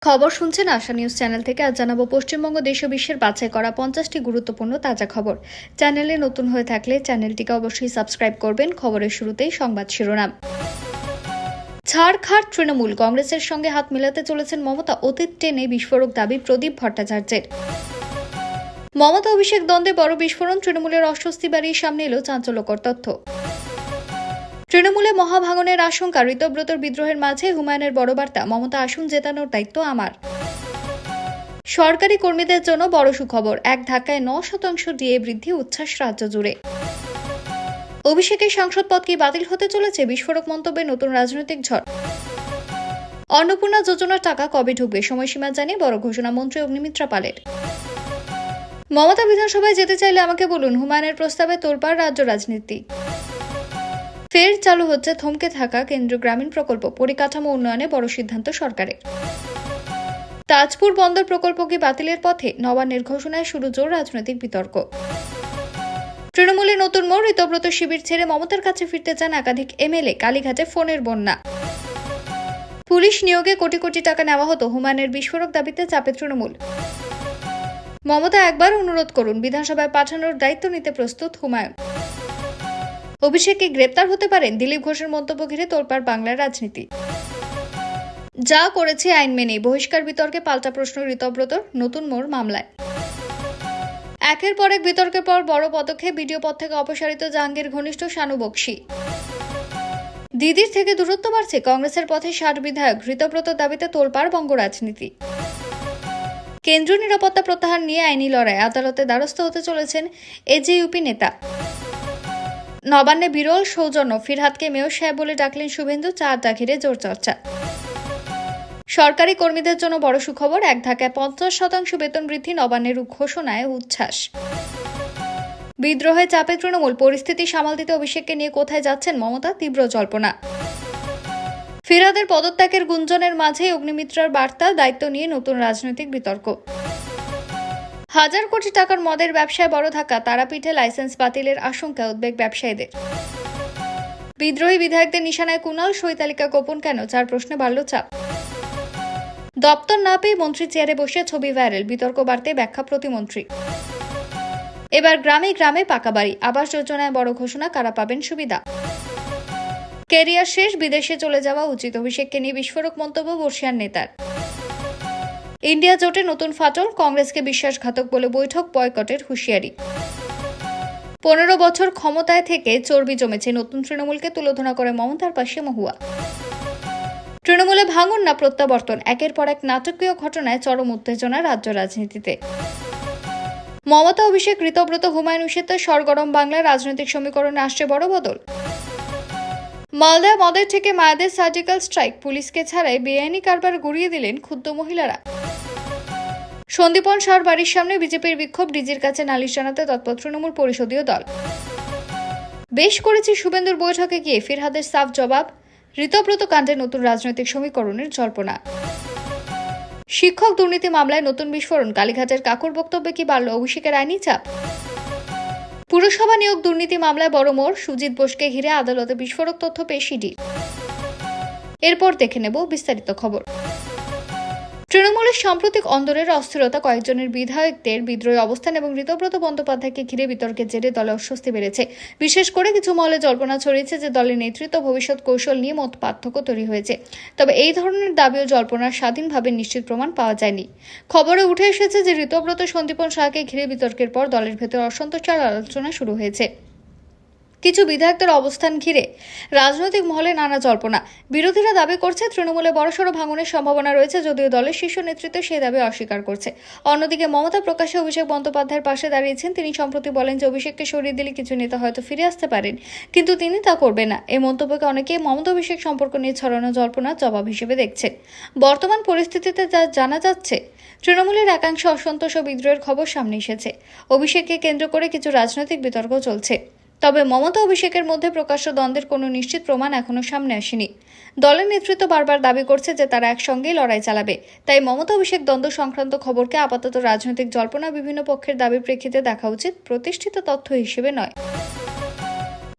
খবর শুনছেন আশা news channel থেকে। আজ জানাবো পশ্চিমবঙ্গ দেশ ও বিশ্বের বাছাই করা 50টি গুরুত্বপূর্ণ তাজা খবর। চ্যানেলে নতুন হয়ে থাকলে চ্যানেলটিকে অবশ্যই সাবস্ক্রাইব করবেন। খবরের শুরুতেই সংবাদ শিরোনাম। ছাড়খাড় তৃণমূল, কংগ্রেসের সঙ্গে হাত মেলাতে চলেছেন মমতা। অতীত টেনে বিস্ফোরক দাবি প্রদীপ ভট্টাচার্যের। মমতা অভিষেক দ্বন্দ্বে বড় বিস্ফোরণ, তৃণমূলের অস্বস্তি বাড়িয়ে সামনে এলো চাঞ্চল্যকর তথ্য। তৃণমূলে মহাভাঙনের আশঙ্কা, ঋতব্রতর বিদ্রোহের মাঝে হুমায়ুনের বড় বার্তা, মমতা আসন জেতানোর দায়িত্ব আমার। সরকারি কর্মীদের জন্য বড় সুখবর, এক ধাক্কায় 9% ডিএ বৃদ্ধি, উচ্ছ্বাস রাজ্য জুড়ে। অভিষেকের সাংসদ পদ কি বাতিল হতে চলেছে? বিস্ফোরক মন্তব্যে নতুন রাজনৈতিক ঝড়। অন্নপূর্ণা যোজনার টাকা কবে ঢুকবে? সময়সীমা জানিয়ে বড় ঘোষণা মন্ত্রী অগ্নিমিত্রা পালের। মমতা বিধানসভায় যেতে চাইলে আমাকে বলুন, হুমায়ুনের প্রস্তাবে তোলপাড় রাজ্য রাজনীতি। ফের চালু হচ্ছে থমকে থাকা কেন্দ্রীয় গ্রামীণ প্রকল্প, পরিকাঠামো উন্নয়নে বড় সিদ্ধান্ত সরকারের। তাজপুর বন্দর প্রকল্প কি বাতিলের পথে? নবান্নের ঘোষণায় শুরু জোর রাজনৈতিক বিতর্ক। তৃণমূলে নতুন মোড়, ঋতব্রত শিবির ছেড়ে মমতার কাছে ফিরতে চান একাধিক এমএলএ। কালীঘাটে ফোনের বন্যা। পুলিশ নিয়োগে কোটি কোটি টাকা নেওয়া হতো, হুমায়ুনের বিস্ফোরক দাবিতে চাপে তৃণমূল। মমতা একবার অনুরোধ করুন, বিধানসভায় পাঠানোর দায়িত্ব নিতে প্রস্তুত হুমায়ুন। অভিষেককে গ্রেপ্তার হতে পারেন, দিলীপ ঘোষের মন্তব্য ঘিরে তোলপাড় বাংলার রাজনীতি। যা করেছে আইন মেনেই, বহিষ্কার বিতর্কে পাল্টা প্রশ্ন ঋতব্রতর। নতুন মোড় মামলায় একের পর এক বিতর্কের পর বড় পদক্ষেপ, বিডিও পদ থেকে অপসারিত জাহাঙ্গীর ঘনিষ্ঠ শানু বক্সি। দিদির থেকে দূরত্ব বাড়ছে, কংগ্রেসের পথে 60 বিধায়ক, ঋতব্রত দাবিতে তোলপাড় বঙ্গ রাজনীতি। কেন্দ্রীয় নিরাপত্তা প্রত্যাহার নিয়ে আইনি লড়াই, আদালতে দ্বারস্থ হতে চলেছেন এজেইউপি নেতা। নবান্নে বিরল সৌজন্য, ফিরহাদকে মেয়র সাহেব বলে ডাকলেন শুভেন্দু, চা আড্ডা ঘিরে জোর চর্চা। সরকারি কর্মীদের জন্য বড় সুখবর, এক ধাক্কায় 50% বেতন বৃদ্ধি, নবান্নের ঘোষণায় উচ্ছ্বাস। বিদ্রোহে চাপে তৃণমূল, পরিস্থিতি সামাল দিতে অভিষেককে নিয়ে কোথায় যাচ্ছেন মমতা? তীব্র জল্পনা। ফিরহাদের পদত্যাগের গুঞ্জনের মাঝেই অগ্নিমিত্রার বার্তা, দায়িত্ব নিয়ে নতুন রাজনৈতিক বিতর্ক। হাজার কোটি টাকার মদের ব্যবসায় বড় ধাক্কা, তারাপীঠে লাইসেন্স বাতিলের আশঙ্কা, উদ্বেগ ব্যবসায়ীদের। বিদ্রোহী বিধায়কদের নিশানায় কুণাল, সই তালিকা গোপন কেন? 4 প্রশ্নে বাড়ল চাপ। দপ্তর না পেয়ে মন্ত্রী চেয়ারে বসে ছবি ভাইরাল, বিতর্ক বাড়তে ব্যাখ্যা প্রতিমন্ত্রী। এবার গ্রামে গ্রামে পাকা বাড়ি, আবাস যোজনায় বড় ঘোষণা, কারা পাবেন সুবিধা। ক্যারিয়ার শেষ, বিদেশে চলে যাওয়া উচিত, অভিষেককে নিয়ে বিস্ফোরক মন্তব্য বর্ষিয়ান নেতার। ইন্ডিয়া জোটে নতুন ফাটল, কংগ্রেসকে বিশ্বাসঘাতক বলে বৈঠক, বয়কটের হুঁশিয়ারি। 15 বছর ক্ষমতায় থেকে চর্বি জমেছে, নতুন তৃণমূলকে তুলোধনা করে মমতার পাশে মহুয়া। তৃণমূলে ভাঙন না প্রত্যাবর্তন, একের পর এক নাটকীয় ঘটনায় চরম উত্তেজনা রাজ্য রাজনীতিতে। মমতা অভিষেক, ঋতব্রত হুমায়ুন উষিতে সরগরম বাংলার রাজনৈতিক সমীকরণে আসছে বড় বদল। মালদায় মদের থেকে মায়েদের সার্জিক্যাল স্ট্রাইক, পুলিশকে ছাড়াই বেআইনি কারবার গুড়িয়ে দিলেন ক্ষুব্ধ মহিলারা। সন্দীপন শাহর বাড়ির সামনে বিজেপির বিক্ষোভ, ডিজির কাছে নালিশ জানাতে তৎপর তৃণমূল পরিষদীয় দল। বেশ করেছি শুভেন্দুর বৈঠকে গিয়ে, ফিরহাদের সাফ জবাব। ঋতব্রত কাণ্ডে নতুন রাজনৈতিক সমীকরণের জল্পনা। শিক্ষক দুর্নীতি মামলায় নতুন বিস্ফোরণ, কালীঘাটের কাকুর বক্তব্যে কি বাড়ল অভিষেকের আইনি চাপ। পুরসভা নিয়োগ দুর্নীতি মামলায় বড় মোড়, সুজিত বোসকে ঘিরে আদালতে বিস্ফোরক তথ্য পেশ ইডির। এরপর দেখে নেব বিস্তারিত খবর। তৃণমূলের সাম্প্রতিক অন্দরের অস্থিরতা, কয়েকজনের বিধায়কদের বিদ্রোহী অবস্থান এবং ঋতব্রত বন্দ্যোপাধ্যায়কে ঘিরে বিতর্কের জেরে দলে অস্বস্তি বেড়েছে। বিশেষ করে কিছু মহলে জল্পনা ছড়িয়েছে যে দলের নেতৃত্ব ভবিষ্যৎ কৌশল নিয়ে মত পার্থক্য তৈরি হয়েছে। তবে এই ধরনের দাবি ও জল্পনার স্বাধীনভাবে নিশ্চিত প্রমাণ পাওয়া যায়নি। খবরে উঠে এসেছে যে ঋতব্রত সন্দীপন শাহকে ঘিরে বিতর্কের পর দলের ভেতর অসন্তোষ আর আলোচনা শুরু হয়েছে। কিছু বিধায়কদের অবস্থান ঘিরে রাজনৈতিক মহলে নানা জল্পনা। বিরোধীরা দাবি করছে তৃণমূলে বড়সড় ভাঙনের সম্ভাবনা রয়েছে, যদিও দলের শীর্ষ নেতৃত্ব সেই দাবি অস্বীকার করছে। অন্যদিকে মমতা প্রকাশ্যে অভিষেক বন্দ্যোপাধ্যায়ের পাশে দাঁড়িয়েছেন। তিনি সম্প্রতি বলেন যে অভিষেককে সরিয়ে দিলে কিছু নেতা হয়তো ফিরে আসতে পারেন, কিন্তু তিনি তা করবেন না। এই মন্তব্যকে অনেকেই মমতা অভিষেক সম্পর্ক নিয়ে ছড়ানো জল্পনার জবাব হিসেবে দেখছেন। বর্তমান পরিস্থিতিতে যা জানা যাচ্ছে, তৃণমূলের একাংশ অসন্তোষ ও বিদ্রোহের খবর সামনে এসেছে। অভিষেককে কেন্দ্র করে কিছু রাজনৈতিক বিতর্ক চলছে। তবে মমতা অভিষেকের মধ্যে প্রকাশ্য দ্বন্দ্বের কোনো নিশ্চিত প্রমাণ এখনো সামনে আসেনি। দলের নেতৃত্ব বারবার দাবি করছে যে তারা একসঙ্গেই লড়াই চালাবে। তাই মমতা অভিষেক দ্বন্দ্ব সংক্রান্ত খবরকে আপাতত রাজনৈতিক জল্পনা, বিভিন্ন পক্ষের দাবির প্রেক্ষিতে দেখা উচিত, প্রতিষ্ঠিত তথ্য হিসেবে নয়।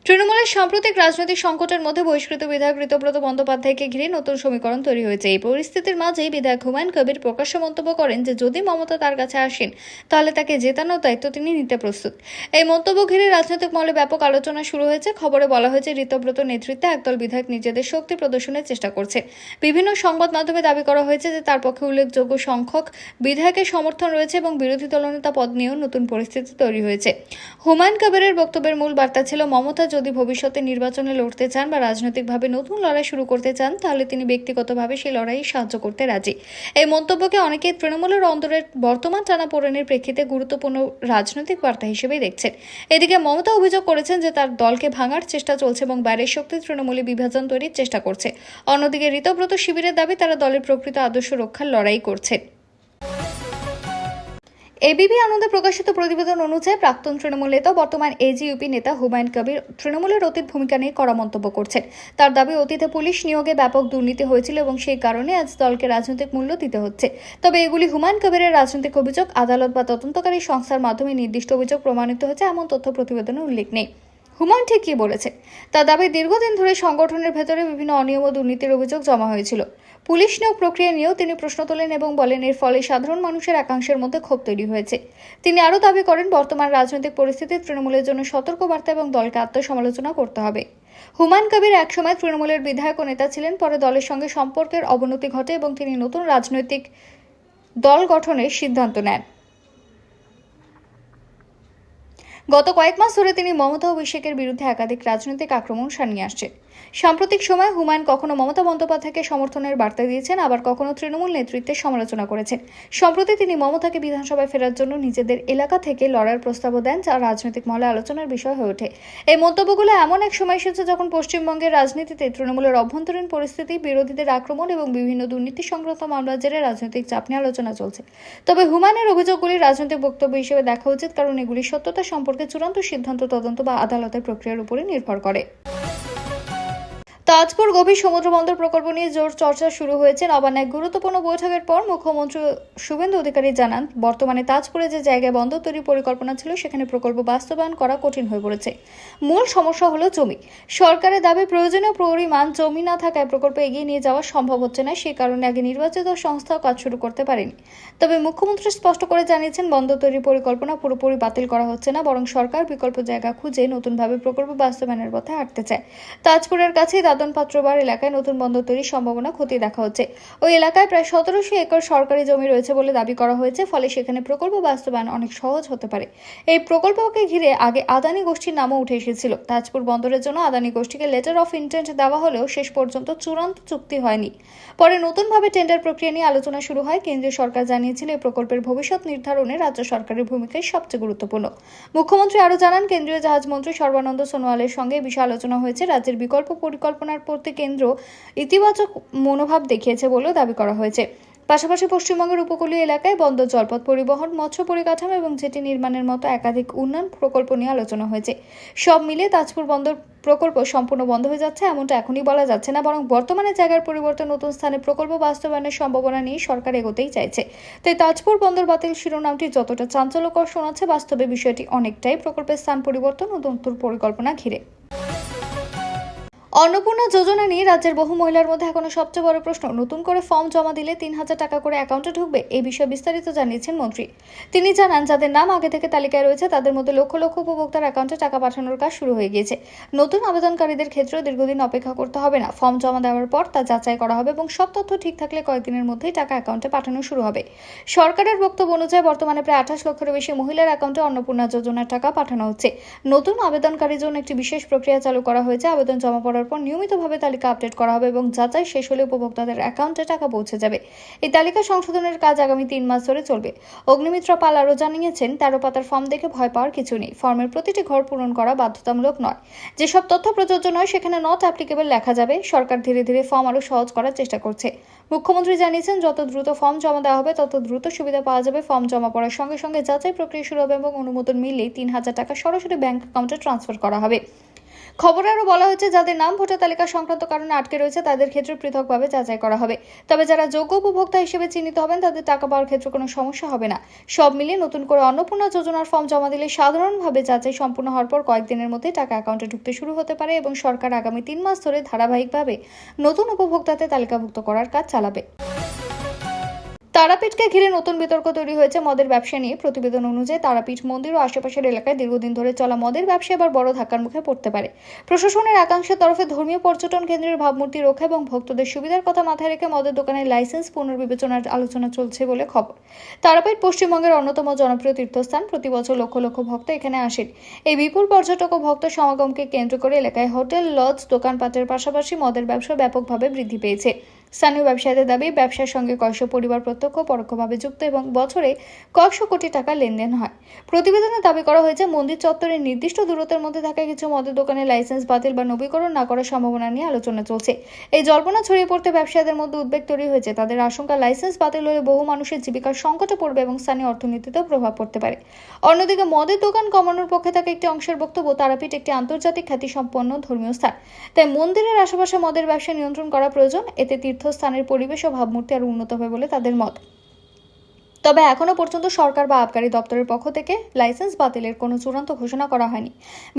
তৃণমূলের সাম্প্রতিক রাজনৈতিক সংকটের মধ্যে বহিষ্কৃত বিধায়ক ঋতব্রত বন্দ্যোপাধ্যায়কে ঘিরে নতুন সমীকরণ তৈরি হয়েছে। এই পরিস্থিতির মাঝেই বিধায়ক হুমায়ুন কবির প্রকাশ্য মন্তব্য করেন যে যদি মমতা তার কাছে আসেন তাহলে তাকে জেতানোর দায়িত্ব তিনি নিতে প্রস্তুত। এই মন্তব্য ঘিরে রাজনৈতিক মহলে ব্যাপক আলোচনা শুরু হয়েছে। খবরে বলা হয়েছে ঋতব্রত নেতৃত্বে একদল বিধায়ক নিজেদের শক্তি প্রদর্শনের চেষ্টা করছে। বিভিন্ন সংবাদ মাধ্যমে দাবি করা হয়েছে যে তার পক্ষে উল্লেখযোগ্য সংখ্যক বিধায়কের সমর্থন রয়েছে এবং বিরোধী দলনেতা পদ নিয়েও নতুন পরিস্থিতি তৈরি হয়েছে। হুমায়ুন কবিরের বক্তব্যের মূল বার্তা ছিল মমতা যদি ভবিষ্যতে নির্বাচনে লড়তে চান বা রাজনৈতিকভাবে নতুন লড়াই শুরু করতে চান তাহলে তিনি ব্যক্তিগতভাবে সেই লড়াইয়ে সাহায্য করতে রাজি। এই মন্তব্যকে অনেকে তৃণমূলের অন্তরের বর্তমান টানাপোড়েনের প্রেক্ষিতে গুরুত্বপূর্ণ রাজনৈতিক বার্তা হিসেবেই দেখছেন। এদিকে মমতা অভিযোগ করেছেন যে তার দলকে ভাঙার চেষ্টা চলছে এবং বাইরের শক্তি তৃণমূলে বিভাজন তৈরির চেষ্টা করছে। অন্যদিকে ঋতব্রত শিবিরের দাবি তারা দলের প্রকৃত আদর্শ রক্ষার লড়াই করছে। এবিপি আনন্দে প্রকাশিত প্রতিবেদন অনুযায়ী প্রাক্তন তৃণমূল নেতা বর্তমান এজিইউপি নেতা হুমায়ুন কবির তৃণমূলের অতীত ভূমিকা নিয়ে কড়া মন্তব্য করছেন। তার দাবি অতীতে পুলিশ নিয়োগে ব্যাপক দুর্নীতি হয়েছিল এবং সেই কারণে আজ দলকে রাজনৈতিক মূল্য দিতে হচ্ছে। তবে এগুলি হুমায়ুন কবিরের রাজনৈতিক অভিযোগ। আদালত বা তদন্তকারী সংস্থার মাধ্যমে নির্দিষ্ট অভিযোগ প্রমাণিত হয়েছে এমন তথ্য প্রতিবেদনে উল্লেখ নেই। হুমায়ুন ঠিক কি বলেছে? তার দাবি দীর্ঘদিন ধরে সংগঠনের ভেতরে বিভিন্ন অনিয়ম ও দুর্নীতির অভিযোগ জমা হয়েছিল। পুলিশ নিয়োগ প্রক্রিয়া নিয়েও তিনি প্রশ্ন তোলেন এবং বলেন এর ফলে সাধারণ মানুষের একাংশের মধ্যে ক্ষোভ তৈরি হয়েছে। তিনি আরও দাবি করেন বর্তমান রাজনৈতিক পরিস্থিতি তৃণমূলের জন্য সতর্কবার্তা এবং দলকে আত্মসমালোচনা করতে হবে। হুমায়ুন কবির একসময় তৃণমূলের বিধায়ক ও নেতা ছিলেন, পরে দলের সঙ্গে সম্পর্কের অবনতি ঘটে এবং তিনি নতুন রাজনৈতিক দল গঠনের সিদ্ধান্ত নেন। গত কয়েক মাস ধরে তিনি মমতা অভিষেকের বিরুদ্ধে একাধিক রাজনৈতিক আক্রমণ সানিয়ে আসছেন। সাম্প্রতিক সময় হুমায়ুন কখনো মমতা বন্দ্যোপাধ্যায়কে সমর্থনের বার্তা দিয়েছেন, আবার কখনো তৃণমূল নেতৃত্বের সমালোচনা করেছেন। সম্প্রতি তিনি মমতাকে বিধানসভায় ফেরার জন্য নিজেদের এলাকা থেকে লড়ার প্রস্তাবও দেন, যা রাজনৈতিক মহলে আলোচনার বিষয় হয়ে ওঠে। এই মন্তব্যগুলো এমন এক সময় এসেছে যখন পশ্চিমবঙ্গের রাজনীতিতে তৃণমূলের অভ্যন্তরীণ পরিস্থিতি, বিরোধীদের আক্রমণ এবং বিভিন্ন দুর্নীতি সংক্রান্ত মামলার জেরে রাজনৈতিক চাপ নিয়ে আলোচনা চলছে। তবে হুমায়ুনের অভিযোগগুলি রাজনৈতিক বক্তব্য হিসেবে দেখা উচিত, কারণ এগুলি সত্যতা সম্পর্কে চূড়ান্ত সিদ্ধান্ত তদন্ত বা আদালতের প্রক্রিয়ার উপরে নির্ভর করে। তাজপুর গভীর সমুদ্র বন্দর প্রকল্প নিয়ে জোর চর্চা শুরু হয়েছে। নবান্নে এক গুরুত্বপূর্ণ বৈঠকের পর মুখ্যমন্ত্রী শুভেন্দু অধিকারী জানান, বর্তমানে তাজপুরে যে জায়গায় বন্দর তৈরির পরিকল্পনা ছিল সেখানে প্রকল্প বাস্তবায়ন করা কঠিন হয়ে পড়েছে। মূল সমস্যা হলো জমি। সরকারের দাবি প্রয়োজনীয় পরিমাণ জমি না থাকায় প্রকল্প এগিয়ে নিয়ে যাওয়া সম্ভব হচ্ছে না। সেই কারণে আগে নির্বাচিত সংস্থাও কাজ শুরু করতে পারেনি। তবে মুখ্যমন্ত্রী স্পষ্ট করে জানিয়েছেন বন্দর তৈরির পরিকল্পনা পুরোপুরি বাতিল করা হচ্ছে না, বরং সরকার বিকল্প জায়গা খুঁজে নতুনভাবে প্রকল্প বাস্তবায়নের পথে হাঁটতে চায়। তাজপুরের কাছে পাত্রবার এলাকায় নতুন বন্দর তৈরির সম্ভাবনা খতিয়ে দেখা হচ্ছে। ওই এলাকায় প্রায় 1700 একর সরকারি জমি রয়েছে বলে দাবি করা হয়েছে, ফলে সেখানে প্রকল্প বাস্তবায়ন অনেক সহজ হতে পারে। এই প্রকল্পকে ঘিরে আগে আদানি গোষ্ঠীর নামও উঠে এসেছিল। তাজপুর বন্দরের জন্য আদানি গোষ্ঠীকে লেটার অফ ইন্টেন্ট দেওয়া হলেও শেষ পর্যন্ত চূড়ান্ত চুক্তি হয়নি। পরে নতুনভাবে টেন্ডার প্রক্রিয়া নিয়ে আলোচনা শুরু হয়। কেন্দ্রীয় সরকার জানিয়েছিল এই প্রকল্পের ভবিষ্যৎ নির্ধারণে রাজ্য সরকারের ভূমিকাই সবচেয়ে গুরুত্বপূর্ণ। মুখ্যমন্ত্রী আরও জানান, কেন্দ্রীয় জাহাজ মন্ত্রী সর্বানন্দ সোনোয়ালের সঙ্গে বিষয়ে আলোচনা হয়েছে। রাজ্যের বিকল্প পরিকল্পনার প্রতি কেন্দ্র ইতিবাচক মনোভাব দেখিয়েছে বলেও দাবি করা হয়েছে। পাশাপাশি পশ্চিমবঙ্গের উপকূলীয় এলাকায় বন্দর, জলপথ পরিবহন, মৎস্য পরিকাঠামো এবং জেটি নির্মাণের মতো একাধিক উন্নয়ন প্রকল্প নিয়ে আলোচনা হয়েছে। সব মিলিয়ে তাজপুর বন্দর প্রকল্প সম্পূর্ণ বন্ধ হয়ে যাচ্ছে এমনটা এখনই বলা যাচ্ছে না, বরং বর্তমানে জায়গার পরিবর্তে নতুন স্থানে প্রকল্প বাস্তবায়নের সম্ভাবনা নিয়ে সরকার এগোতেই চাইছে। তাই তাজপুর বন্দর বাতিল শিরোনামটি যতটা চাঞ্চল্যকর শোনাচ্ছে, বাস্তবে বিষয়টি অনেকটাই প্রকল্পের স্থান পরিবর্তন ও নতুন পরিকল্পনা ঘিরে। অন্নপূর্ণা যোজনা নিয়ে রাজ্যের বহু মহিলার মধ্যে এখনো সবচেয়ে বড় প্রশ্ন, নতুন করে ফর্ম জমা দিলে 3000 টাকা করে অ্যাকাউন্টে ঢুকবে। এই বিষয়ে বিস্তারিত জানিয়েছেন মন্ত্রী। তিনি জানান, যাদের নাম আগে থেকে তালিকায় রয়েছে তাদের মধ্যে লক্ষ লক্ষ উপভোক্তার অ্যাকাউন্টে টাকা পাঠানোর কাজ শুরু হয়ে গিয়েছে। নতুন আবেদনকারীদের ক্ষেত্রেও দীর্ঘদিন অপেক্ষা করতে হবে না। ফর্ম জমা দেওয়ার পর তা যাচাই করা হবে এবং সব তথ্য ঠিক থাকলে কয়েকদিনের মধ্যেই টাকা অ্যাকাউন্টে পাঠানো শুরু হবে। সরকারের বক্তব্য অনুযায়ী বর্তমানে প্রায় 28 লক্ষের বেশি মহিলার অ্যাকাউন্টে অন্নপূর্ণা যোজনার টাকা পাঠানো হচ্ছে। নতুন আবেদনকারীর জন্য একটি বিশেষ প্রক্রিয়া চালু করা হয়েছে। আবেদন জমা পড়ার পর নিয়মিতভাবে তালিকা আপডেট করা হবে এবং যাচাই শেষ হলে উপভোক্তাদের অ্যাকাউন্টে টাকা পৌঁছে যাবে। এই তালিকা সংশোধনের কাজ আগামী 3 মাস ধরে চলবে। অগ্নিমিত্রা পাল আরও জানিয়েছেন, 13 পাতার ফর্ম দেখে ভয় পাওয়ার কিছু নেই। ফর্মের প্রতিটি ঘর পূরণ করা বাধ্যতামূলক নয়। যেসব তথ্য প্রযোজ্য নয় সেখানে নট অ্যাপ্লিকেবল লেখা যাবে। সরকার ধীরে ধীরে ফর্ম আরও সহজ করার চেষ্টা করছে। মুখ্যমন্ত্রী জানিয়েছেন, যত দ্রুত ফর্ম জমা দেওয়া হবে তত দ্রুত সুবিধা পাওয়া যাবে। ফর্ম জমা পড়ার সঙ্গে সঙ্গে যাচাই প্রক্রিয়া শুরু হবে এবং অনুমোদন মিললেই 3000 টাকা সরাসরি ব্যাংক অ্যাকাউন্টে ট্রান্সফার করা হবে। খবরে আরও বলা হয়েছে, যাদের নাম ভোটার তালিকা সংক্রান্ত কারণে আটকে রয়েছে তাদের ক্ষেত্রে পৃথকভাবে যাচাই করা হবে। তবে যারা যোগ্য উপভোক্তা হিসেবে চিহ্নিত হবেন তাদের টাকা পাওয়ার ক্ষেত্রে কোনো সমস্যা হবে না। সব মিলিয়ে নতুন করে অন্নপূর্ণা যোজনার ফর্ম জমা দিলে সাধারণভাবে যাচাই সম্পূর্ণ হওয়ার পর কয়েকদিনের মধ্যে টাকা অ্যাকাউন্টে ঢুকতে শুরু হতে পারে এবং সরকার আগামী 3 মাস ধরে ধারাবাহিকভাবে নতুন উপভোক্তাদের তালিকাভুক্ত করার কাজ চালাবে। তারাপীঠকে ঘিরে নতুন বিতর্ক তৈরি হয়েছে মদের ব্যবসা নিয়ে। প্রতিবেদন অনুযায়ী তারাপীঠ মন্দির ও আশেপাশের এলাকায় দীর্ঘদিন ধরে চলা মদের ব্যবসা এবার বড় ধাক্কার মুখে পড়তে পারে। প্রশাসনের একাংশের তরফে ধর্মীয় পর্যটন কেন্দ্রের ভাবমূর্তি রক্ষা এবং ভক্তদের সুবিধার কথা মাথায় রেখে মদের দোকানের লাইসেন্স পুনর্বিবেচনার আলোচনা চলছে বলে খবর। তারাপীঠ পশ্চিমবঙ্গের অন্যতম জনপ্রিয় তীর্থস্থান। প্রতি বছর লক্ষ লক্ষ ভক্ত এখানে আসেন। এই বিপুল পর্যটক ও ভক্ত সমাগমকে কেন্দ্র করে এলাকায় হোটেল, লজ, দোকানপাটের পাশাপাশি মদের ব্যবসা ব্যাপকভাবে বৃদ্ধি পেয়েছে। স্থানীয় ব্যবসায়ীদের দাবি, ব্যবসার সঙ্গে কয়েকশো পরিবার প্রত্যক্ষ পরোক্ষভাবে যুক্ত এবং বছরে কয়েকশো কোটি টাকা লেনদেন হয়। প্রতিবেদনে দাবি করা হয়েছে, মন্দির চত্বরের নির্দিষ্ট দূরত্বের মধ্যে থাকা কিছু মদের দোকানের লাইসেন্স বাতিল বা নবীকরণ না করার সম্ভাবনা নিয়ে আলোচনা চলছে। এই জল্পনা ছড়িয়ে পড়তে ব্যবসায়ীদের মধ্যে উদ্বেগ তৈরি হয়েছে। তাদের আশঙ্কা, লাইসেন্স বাতিল হলে বহু মানুষের জীবিকার সংকটে পড়বে এবং স্থানীয় অর্থনীতিতেও প্রভাব পড়তে পারে। অন্যদিকে মদের দোকান কমানোর পক্ষে থাকা একটি অংশের বক্তব্য, তারাপীঠ একটি আন্তর্জাতিক খ্যাতিসম্পন্ন ধর্মীয় স্থান, তাই মন্দিরের আশেপাশে মদের ব্যবসা নিয়ন্ত্রণ করা প্রয়োজন। এতে তীর্থস্থানের পরিবেশ ও ভাবমূর্তি আরো উন্নত হবে বলে তাদের মত। তবে এখনো পর্যন্ত সরকার বা আবগারি দপ্তরের পক্ষ থেকে লাইসেন্স বাতিলের কোনো চূড়ান্ত ঘোষণা করা হয়নি।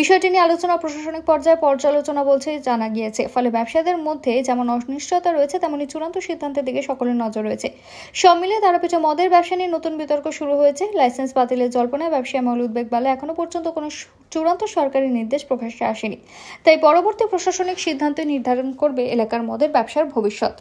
বিষয়টি নিয়ে আলোচনা প্রশাসনিক পর্যায়ে পর্যালোচনা বলছে জানা গিয়েছে। ফলে ব্যবসায়ীদের মধ্যে যেমন অনিশ্চয়তা রয়েছে, তেমনি চূড়ান্ত সিদ্ধান্তের দিকে সকলের নজর রয়েছে। সব মিলিয়ে তারাপীঠে মদের ব্যবসা নিয়ে নতুন বিতর্ক শুরু হয়েছে। লাইসেন্স বাতিলের জল্পনায় ব্যবসায়ী মহল উদ্বেগ বাড়লে এখনো পর্যন্ত কোনো চূড়ান্ত সরকারি নির্দেশ প্রকাশ্যে আসেনি। তাই পরবর্তী প্রশাসনিক সিদ্ধান্ত নির্ধারণ করবে এলাকার মদের ব্যবসার ভবিষ্যৎ।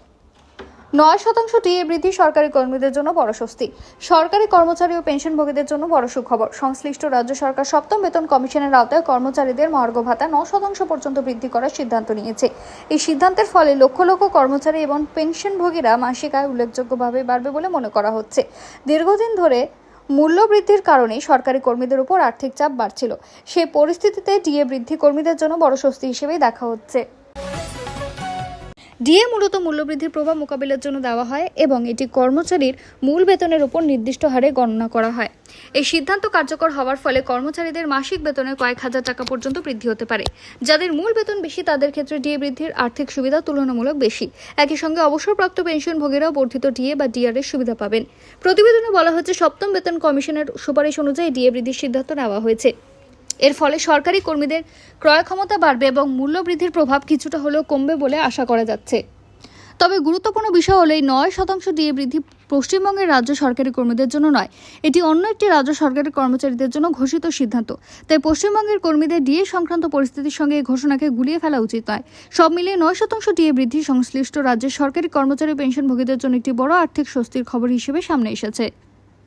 9% টিএ বৃদ্ধি সরকারি কর্মীদের জন্য বড় স্বস্তি। সরকারি কর্মচারী ও পেনশনভোগীদের জন্য বড় সুখবর। সংশ্লিষ্ট রাজ্য সরকার 7ম বেতন কমিশনের আওতায় কর্মচারীদের মহার্ঘ ভাতা 9% পর্যন্ত বৃদ্ধি করার সিদ্ধান্ত নিয়েছে। এই সিদ্ধান্তের ফলে লক্ষ লক্ষ কর্মচারী এবং পেনশনভোগীরা মাসিক আয় উল্লেখযোগ্যভাবে বাড়বে বলে মনে করা হচ্ছে। দীর্ঘদিন ধরে মূল্যবৃদ্ধির কারণে সরকারি কর্মীদের উপর আর্থিক চাপ বাড়ছিল। সেই পরিস্থিতিতে ডিএ বৃদ্ধি কর্মীদের জন্য বড় স্বস্তি হিসেবেই দেখা হচ্ছে। ডিএ মূলত মূল্যবৃদ্ধির প্রভাব মোকাবিলার জন্য দেওয়া হয় এবং এটি কর্মচারীর মূল বেতনের উপর নির্দিষ্ট হারে গণনা করা হয়। এই সিদ্ধান্ত কার্যকর হওয়ার ফলে কর্মচারীদের মাসিক বেতনে কয়েক হাজার টাকা পর্যন্ত বৃদ্ধি হতে পারে। যাদের মূল বেতন বেশি তাদের ক্ষেত্রে ডিএ বৃদ্ধির আর্থিক সুবিধা তুলনামূলক বেশি। একই সঙ্গে অবসরপ্রাপ্ত পেনশনভোগীরাও বর্ধিত ডিএ বা ডিআর এর সুবিধা পাবেন। প্রতিবেদনে বলা হয়েছে, 7ম বেতন কমিশনের সুপারিশ অনুযায়ী ডিএ বৃদ্ধির সিদ্ধান্ত নেওয়া হয়েছে। এর ফলে সরকারি কর্মীদের ক্রয় ক্ষমতা বাড়বে এবং মূল্য বৃদ্ধির প্রভাব কিছুটা হলেও কমবে বলে আশা করা যাচ্ছে। তবে গুরুত্বপূর্ণ বিষয় হলো, এই 9% ডিএ বৃদ্ধি পশ্চিমবঙ্গের রাজ্য সরকারি কর্মীদের জন্য নয়, এটি অন্য একটি রাজ্য সরকারি কর্মচারীদের জন্য ঘোষিত সিদ্ধান্ত। তাই পশ্চিমবঙ্গের কর্মীদের ডিএ সংক্রান্ত পরিস্থিতির সঙ্গে এই ঘোষণাকে গুলিয়ে ফেলা উচিত নয়। সব মিলিয়ে 9% ডিএ বৃদ্ধি সংশ্লিষ্ট রাজ্যের সরকারি কর্মচারী পেনশনভোগীদের জন্য একটি বড় আর্থিক স্বস্তির খবর হিসেবে সামনে এসেছে।